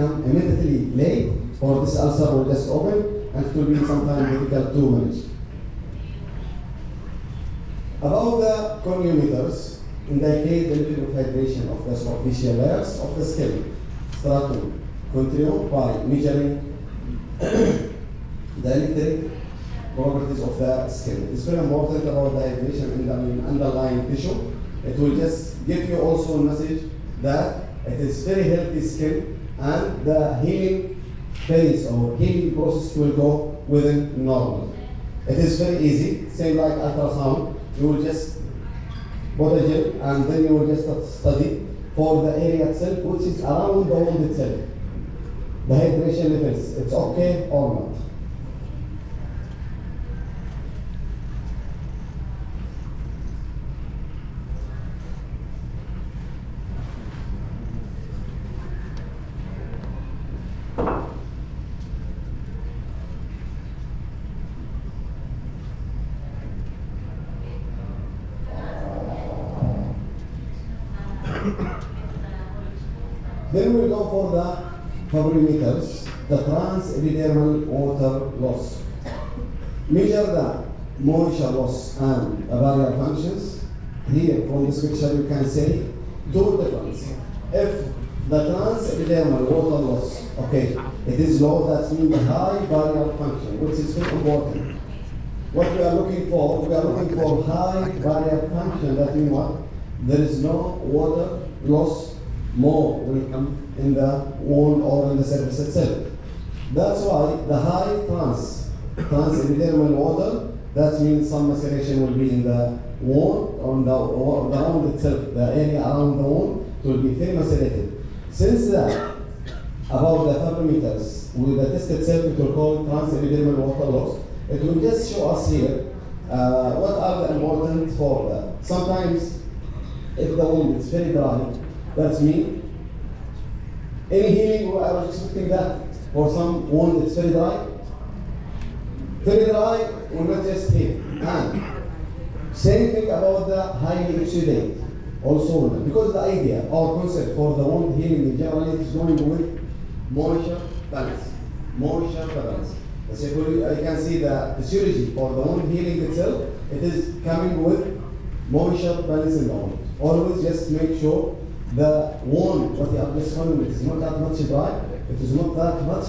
come immediately late, or this ulcer will just open, and it will be sometimes difficult to manage. About the corneometers, indicate the level of hydration of the superficial layers of the skin, stratum continuum, by measuring the electric properties of the skin. It's very important about the hydration in the underlying tissue. It will just give you also a message that it is very healthy skin, and the healing phase or healing process will go within normal. It is very easy, same like ultrasound. You will just put a gel and then you will just study for the area itself, which is around the wound itself. The hydration levels, it's okay or not. Then we'll go for the fibrometers, the transepidermal water loss. Measure the moisture loss and barrier functions. Here from this picture you can see two differences. If the transepidermal water loss, okay, it is low, that means the high barrier function, which is very important. What we are looking for, high barrier function. That means what? There is no water loss, more will come in the wound or in the surface itself. That's why the high transepidermal water, that means some maceration will be in the wound, on the wound itself, the area around the wound, it will be very macerated. Since that, about the fibrometers, with the test itself, it will call transepidermal water loss. It will just show us here what are the important for that. Sometimes, if the wound is very dry, that's mean any healing, we are expecting that for some wound it's very dry. Very dry will not just heal. And same thing about the highly exudate, also because the idea or concept for the wound healing in general is going with moisture balance. Moisture balance. As you can see the physiology for the wound healing itself, it is coming with moisture balance in the wound. Always just make sure the wound, what you have just found, it is not that much dry, it is not that much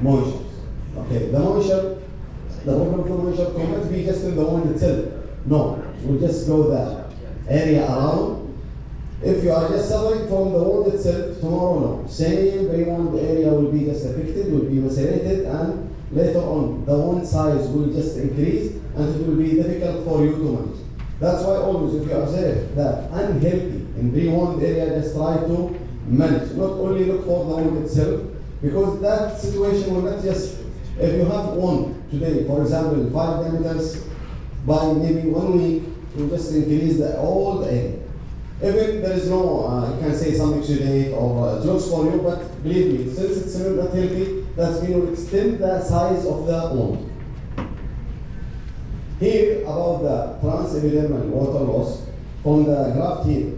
moisture. Okay, the moisture, the problem for moisture cannot be just in the wound itself. No, it will just go the area around. If you are just suffering from the wound itself, tomorrow no. Same wound area will be just affected, will be macerated, and later on the wound size will just increase, and it will be difficult for you to manage. That's why always, if you observe that unhealthy in pre-wound area, just try to manage. Not only look for the wound itself, because that situation will not just, if you have wound today, for example, 5 diameters, by maybe 1 week, you just increase all the area. Even there is no, you can say some exudate or it looks for you, but believe me, since it's not healthy, that means will extend the size of the wound. Here, about the transepidermal water loss, from the graph here,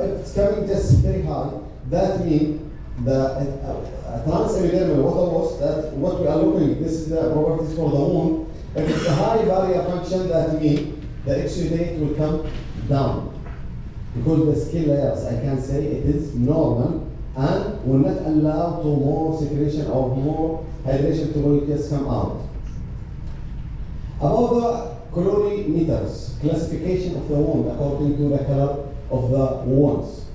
if it's coming just very high, that means the transepidermal water loss, that what we are looking, this is the properties for the wound. If it's a high barrier function, that means the exudate will come down. Because the skin layers, I can say it is normal and will not allow to more secretion or more hydration to will just come out. About the colorimeters, classification of the wound according to the color of the wounds.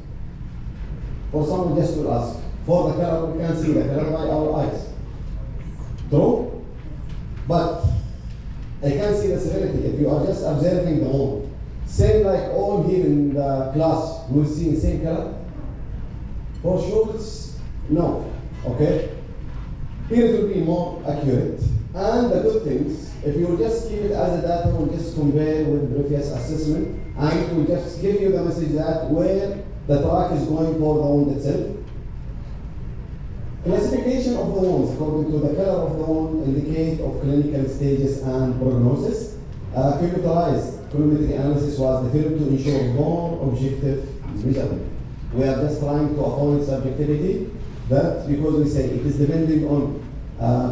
For someone just will ask, for the color we can see the color by our eyes. True? But I can see the severity if you are just observing the wound. Same like all here in the class, we'll see the same color. For sure it's no, okay? Here it will be more accurate. And the good things, if you just keep it as a data, we'll just compare with previous assessment, and it will just give you the message that where the track is going for the wound itself. Classification of the wounds according to the color of the wound indicate of clinical stages and prognosis. Computerized colorimetry analysis was developed to ensure more objective measurement. We are just trying to avoid subjectivity That because we say it is depending on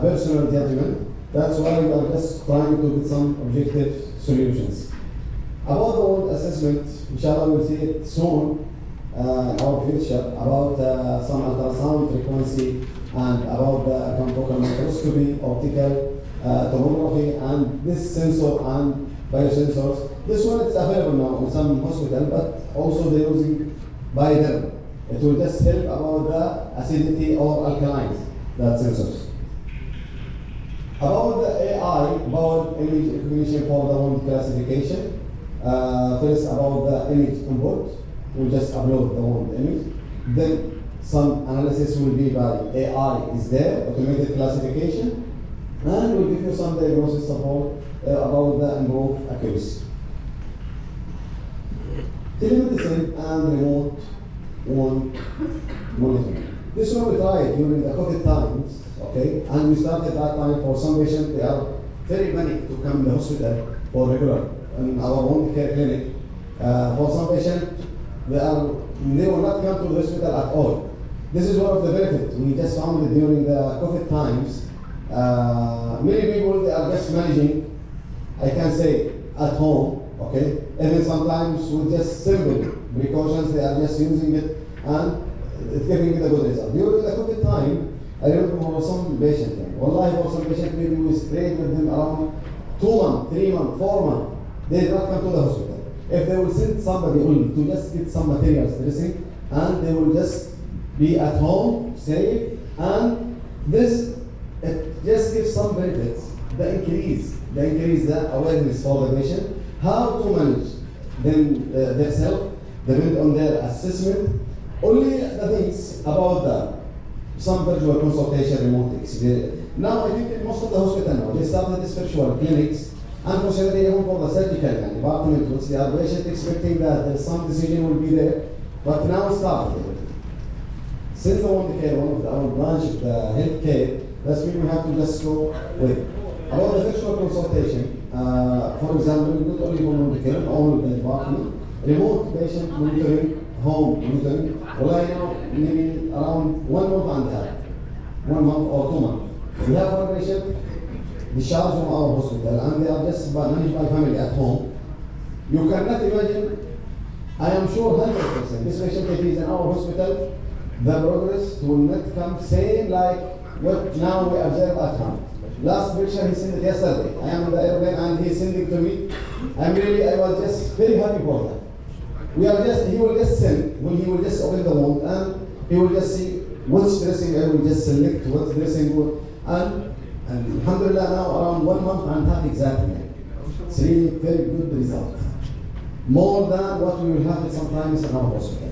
personal judgment. That's why we are just trying to get some objective solutions. About the wound assessment, inshallah we'll see it soon in our future, about some ultrasound frequency and about the confocal microscopy, optical tomography, and this sensor and biosensors. This one is available now in some hospital, but also they're using bioderm. It will just help about the acidity or alkalines, that sensors. About the AI, about image recognition for the wound classification. First about the image input, we'll just upload the wound image. Then some analysis will be by AI is there, automated classification, and we'll give you some diagnosis support about the improved accuracy. Telemedicine and remote wound monitoring. This one we tried during the COVID times, okay? And we started that time for some patients, they are very panic to come to the hospital for regular in our wound care clinic. For some patients, they will not come to the hospital at all. This is one of the benefits. We just found it during the COVID times. Many people, they are just managing, I can say, at home, okay? Even sometimes with just simple precautions, they are just using it and it's giving it a good result. During the COVID time, I remember for some patient, wallahi for some patient, maybe we stayed with them around 2 months, 3 months, 4 months. They did not come to the hospital. If they will send somebody only to just get some materials dressing, and they will just be at home, safe, and this, it just gives some benefits. The increase the awareness for the patient, how to manage them themselves, depend on their assessment. Only the things about some virtual consultation, remote experience. Now I think in most of the hospital now, they started these virtual clinics. Unfortunately, even for the surgical department, which they are patient expecting that some decision will be there, but now started. Since the wound care, one of our branch of the healthcare, that's when we have to just go with. About the virtual consultation, for example, not only for wound care, all of the department, remote patient monitoring, home monitoring, right now maybe around 1 month and a half, 1 month or 2 months. We have one patient discharged from our hospital and they are just managed by family at home. You cannot imagine, I am sure 100%, this patient if he is in our hospital, the progress will not come same like what now we observe at home. Last picture he sent it yesterday. I am on the airplane and he is sending to me. I was just very happy for that. He will just send, when he will just open the wound and he will just see which dressing I will just select, what dressing will, and alhamdulillah now around 1 month and a half exactly. It's really very good result. More than what we will have sometimes in our hospital.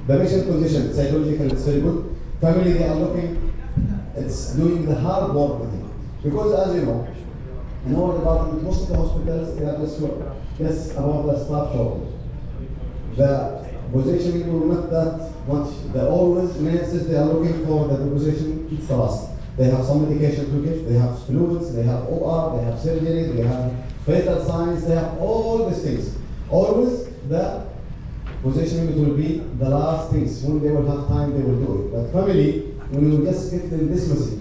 The patient condition, psychological, it's very good. Family, they are looking, it's doing the hard work with him. Because as you know, in our department, most of the hospitals, they are just about the staff shortage. The positioning will not that much. The always nurses, they are looking for the position, it's the last. They have some medication to give, they have fluids, they have OR, they have surgery, they have fatal signs, they have all these things. Always the positioning, it will be the last things. When they will have time, they will do it. But family, when you just give them this message,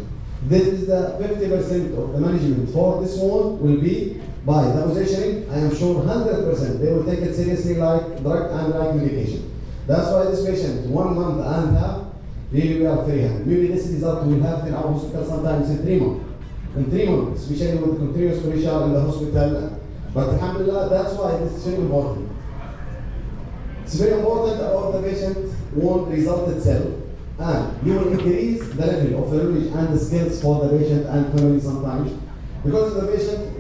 this is the 50% of the management for this one will be by the positioning. I am sure 100% they will take it seriously like drug and like medication. That's why this patient, 1 month and a half, really we are very happy. Maybe this result we will have in our hospital sometimes in 3 months. In 3 months, especially with the continuous pressure in the hospital. But alhamdulillah, that's why this is very important. It's very important about the patient wound result itself, and you will increase the level of knowledge and the skills for the patient and family sometimes. Because the patient,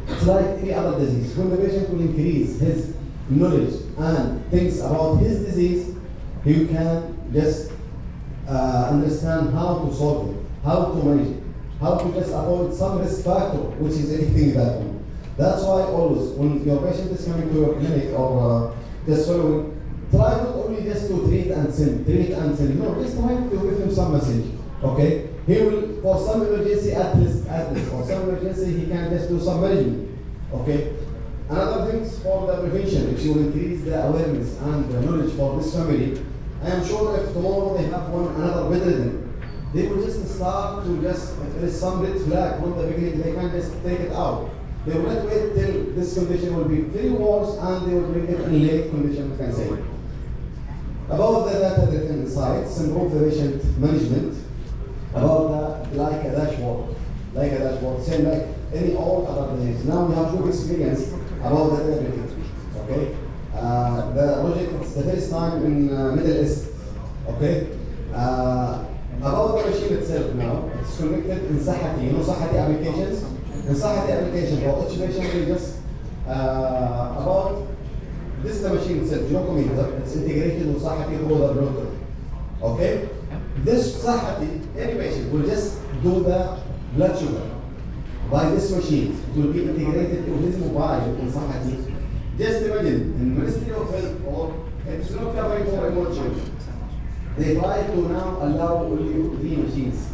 it's like any other disease. When the patient will increase his knowledge and things about his disease, he can just understand how to solve it, how to manage it, how to just avoid some risk factor, which is anything that one. That's why always, when your patient is coming to your clinic or just following, try not only just to treat and send. No, just try to give him some message, okay? He will, for some emergency at least, for some emergency, he can just do some management, okay? Another thing for the prevention, if you will increase the awareness and the knowledge for this family, I am sure if tomorrow they have another bedridden They will just start to just, if there is some red flag from the beginning, they can just take it out. They will not wait till this condition will be very worse and they will bring it in late condition, we can say. About the data-driven insights, improve the patient management. About the like a dashboard, same like any all other things. Now we have good experience about the data. Okay, the project is the first time in Middle East. Okay, about the machine itself now, it's connected in Sahati. You know Sahati applications? In Sahati application for each patient, we just about this is the machine itself, glucometer. It's integrated with Sahati through the Bluetooth. Okay, this Sahati, any patient will just do the blood sugar by this machine. It will be integrated to his mobile in Sahati. Just imagine, in Ministry of Health, or it's not covering for remote children. They try to now allow only three machines.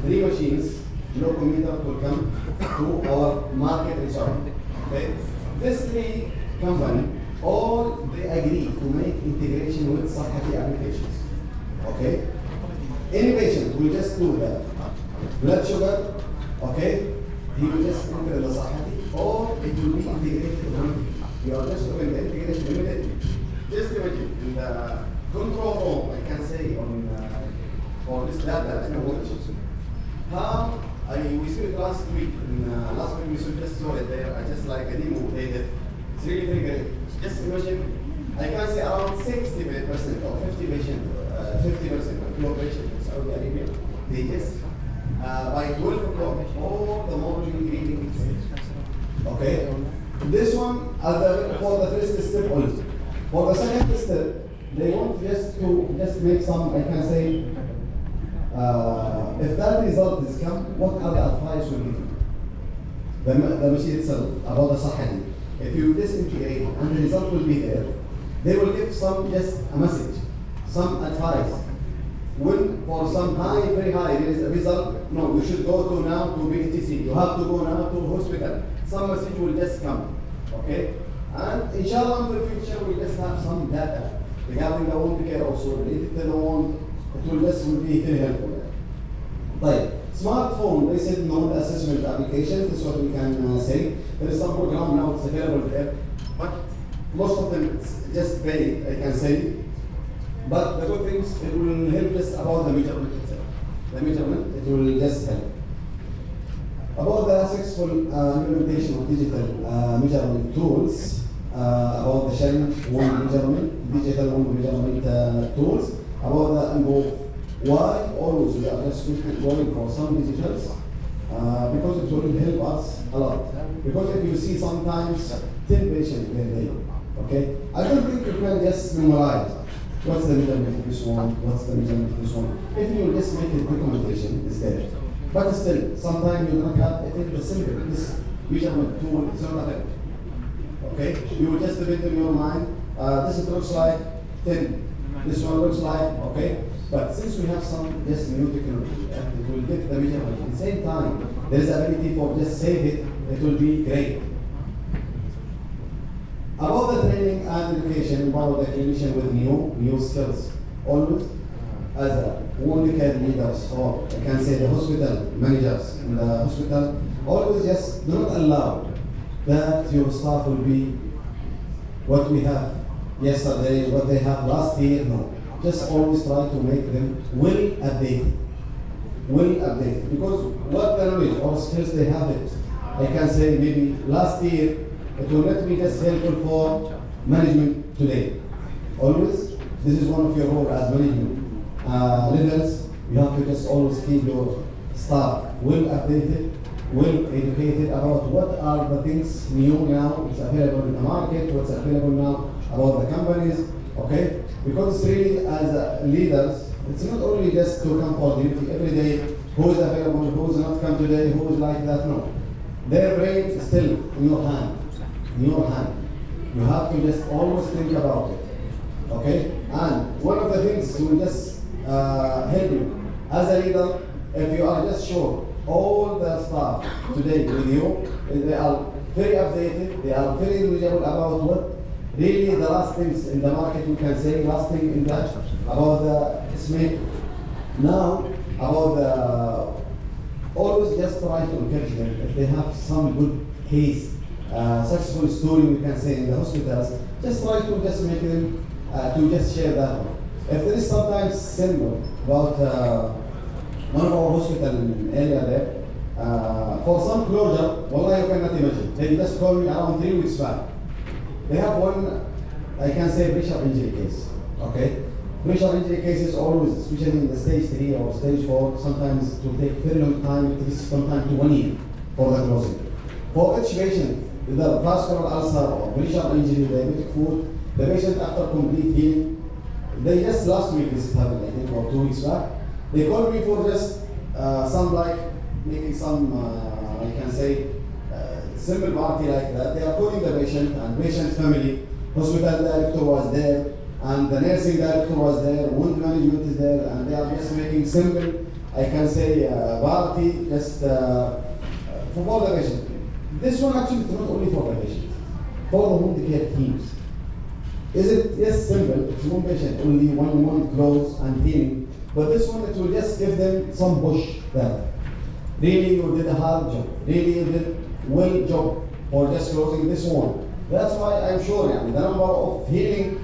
Three machines, glucometer will come to our market research. Okay? This three company, all they agree to make integration with Sahati applications. Okay? Any patient will just do the blood sugar, okay? He will just enter the Sahati, or it will be integrated automatically. You are just doing the integration immediately. Just imagine in the control room, I can say on this data in the watch. How we saw it last week. Last week we just saw it there. I just like a demo. It's really very great. Just imagine, I can say around 60% or 50% of your patients in Saudi Arabia, they just by 12 o'clock all the morning reading. Okay. This one for the first step only. For the second step, they want just make some, I can say, if that result is come, what other advice will give you? The machine itself, about the Sahani. If you disintegrate and the result will be there, they will give just a message, some advice. When for some very high, there is a result, no, you should go to now to BTC, you have to go now to hospital. Some message will just come, okay? And inshallah in the future we'll just have some data regarding the wound care also related to the wound. It will be very helpful. Right. Smartphone based node assessment application, this is what we can say. There is some program now, it's available there, but most of them it's just paid, I can say. But the good things, it will help us about the measurement itself. The measurement, it will just help. About the successful implementation of digital measurement tools, about the Shen wound measurement, digital wound measurement tools, about the involve. Why always we are just going for some digitals? Because it will help us a lot. Because if you see sometimes 10 patients per day, okay? I don't think you can just memorize what's the measurement of this one, what's the measurement of this one. If you just make a documentation, it's there. But still, sometimes you don't have the simple, this measurement tool, it's not effective. Okay? You will just debate in your mind, this looks like 10, this one looks like, okay? But since we have some just new technology and it will get the measurement at the same time, there is ability for just save it, it will be great. About the training and education, about the clinician with new skills. Always as a wound care leaders, or I can say the hospital managers in the hospital, always just do not allow that your staff will be what we have yesterday, what they have last year, no. Just always try to make them well updated. Because what the knowledge or skills they have it, I can say maybe last year, it will not be just helpful for management today. Always, this is one of your roles as management levels. You have to just always keep your staff well updated, well educated about what are the things new now, what's available in the market, what's available now about the companies. Okay? Because really, as leaders, it's not only just to come for duty every day, who is available, who is not come today, who is like that, no. Their brain is still in your hand. You have to just always think about it. Okay? And one of the things will just help you. As a leader, if you are just sure all the staff today with you, they are very updated, they are very knowledgeable about what really the last things in the market, we can say, last thing in that, about the SMIC. Now, about the, always just try to encourage them if they have some good case, successful story we can say in the hospitals, just try to just make them to just share that one. If there is sometimes simple about one of our hospital area there, for some closure, wallah you cannot imagine. They just called me around 3 weeks back. They have one, I can say, pressure injury case. Okay, pressure injury cases always, especially in the stage 3 or stage 4, sometimes it will take very long time, it is sometimes to 1 year for the closing. For each patient, with a vascular ulcer or pressure injury, diabetic foot, the patient after complete healing, they just last week this happened, I think, or 2 weeks back. They called me for just some like making some, I can say, simple party like that. They are calling the patient and patient's family. Hospital director was there, and the nursing director was there. Wound management is there, and they are just making simple, I can say, party just for the patient. This one actually is not only for the patient, for the wound care teams. Is it? Yes, simple. It's one patient, only 1 month close and healing. But this one, it will just give them some push that really you did a hard job. Really you did well job for just closing this one. That's why I'm sure the number of healing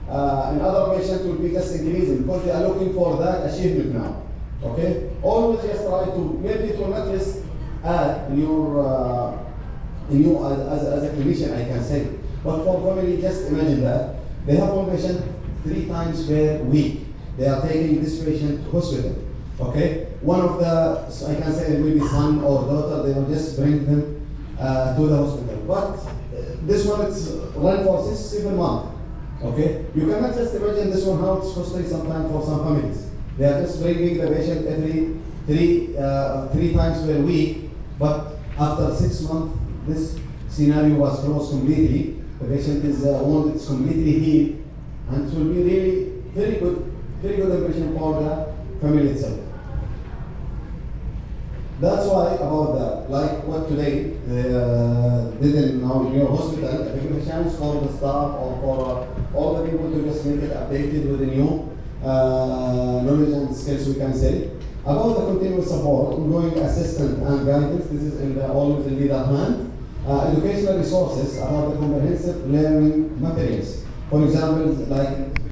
in other patients will be just increasing because they are looking for that achievement now. Okay? Always just try to, maybe it will not just add in your as a clinician, I can say. But for family, just imagine that. They have one patient 3 times per week. They are taking this patient to hospital. Okay? One of the, I can say maybe son or daughter, they will just bring them to the hospital. But this one is run for 6-7 months. Okay? You cannot just imagine this one how it's costing sometimes for some families. They are just bringing the patient every 3 times per week, but after 6 months, this scenario was closed completely. The patient is wound, it's completely healed, and it will be really very good impression for the family itself. That's why about that, like what today did in your hospital, if you give a chance for the staff or for all the people to just make it updated with the new knowledge and skills we can say. About the continuous support, ongoing assistance and guidance, this is in the always in the hand. Educational resources about the comprehensive learning materials. For example, like